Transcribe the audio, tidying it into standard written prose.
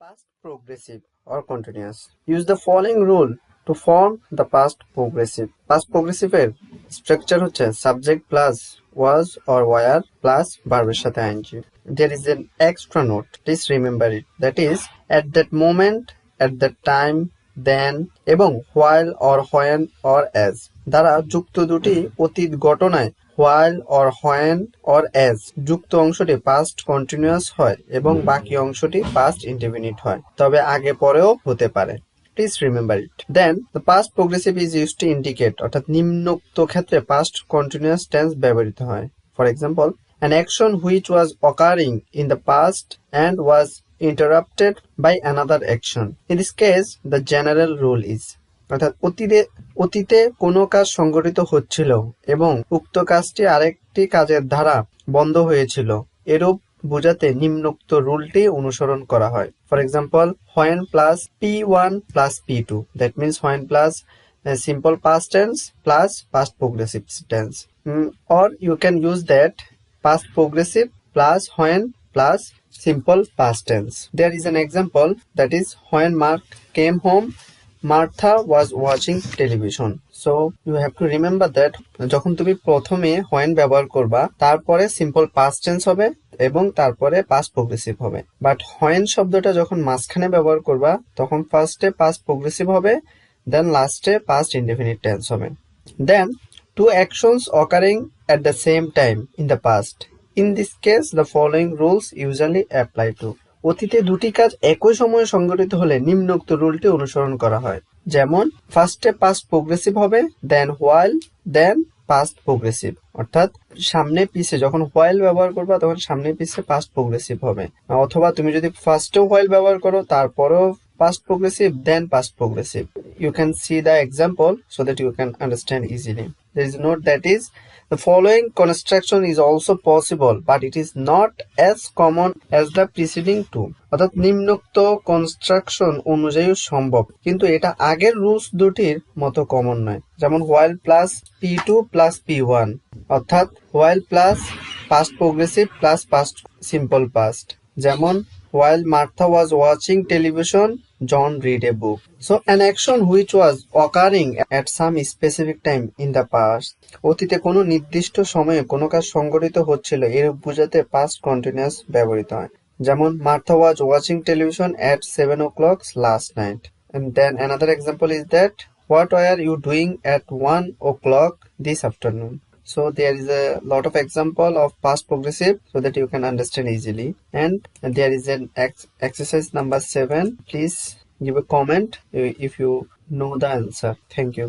Past progressive or continuous. Use the following rule to form the past progressive. Past progressive এর structure হচ্ছে subject plus was or were plus verb এর সাথে ing. There is an extra note. Please remember it. That is at that moment, at that time, then এবং while or when or as দ্বারা যুক্ত দুটি অতীত ঘটনায় while or when or as যুক্ত অংশটি past continuous হয় এবং বাকি অংশটি past indefinite হয়, তবে আগে পরেও হতে পারে। Please remember it. Then the past progressive is used to indicate অর্থাৎ নিম্নোক্ত ক্ষেত্রে past continuous tense ব্যবহৃত হয়। For example, an action which was occurring in the past and was interrupted by another action. In this case, the general rule is অর্থাৎ অতীতে কোনো কাজ সংঘটিত হচ্ছিল এবং উক্ত কাজটি আরেকটি কাজের দ্বারা বন্ধ হয়েছিল, এরূপ বোঝাতে নিম্নোক্ত রুলটি অনুসরণ করা হয়। For example, when plus p1 plus p2, that means when plus simple past tense plus past progressive tense, or you can use that past progressive plus when plus simple past tense. There is an example, that is when Mark came home, Martha was watching television. So you have to remember that যখন তুমি প্রথমে when ব্যবহার করবা তারপরে simple past tense হবে এবং তারপরে past progressive হবে, বাট when শব্দটা যখন মাঝখানে ব্যবহার করবা তখন ফার্স্টে পাস্ট প্রগ্রেসিভ হবে, দেন লাস্টে পাস্ট ইনডেফিনিট টেন্স হবে। দেন two actions occurring at the same time in the past. In this case, the following rules usually apply to. অতীতে দুটি কাজ একই সময়ে সংঘটিত হলে নিম্নোক্ত রুলটি অনুসরণ করা হয়। যেমন ফার্স্টে পাস্ট প্রগ্রেসিভ হবে, দেন হোয়াইল, দেন পাস্ট প্রগ্রেসিভ। অর্থাৎ সামনে পিছে যখন হোয়াইল ব্যবহার করবা তখন সামনে পিছে পাস্ট প্রগ্রেসিভ হবে, অথবা তুমি যদি ফার্স্টেও হোয়াইল ব্যবহার করো তারপরেও past progressive then past progressive. You can see the example so that you can understand easily. There is a note, that is the following construction is also possible but it is not as common as the preceding two. অর্থাৎ নিম্নোক্ত construction অনুযায়ী সম্ভব কিন্তু এটা আগের rules দুটির মতো common নয়। যেমন while plus p2 plus p1, অর্থাৎ while plus past progressive plus past simple past। যেমন while Martha was watching television, John read a book. So an action which was occurring at some specific time in the past. অতীতে কোনো নির্দিষ্ট সময়ে কোনো কাজ সংঘটিত হচ্ছিল, এর বোঝাতে past continuous ব্যবহৃত হয়। যেমন Martha was watching television at 7 o'clock last night. And then another example is that what were you doing at 1 o'clock this afternoon? So there is a lot of example of past progressive so that you can understand easily. And there is an exercise number 7. Please give a comment if you know the answer. Thank you.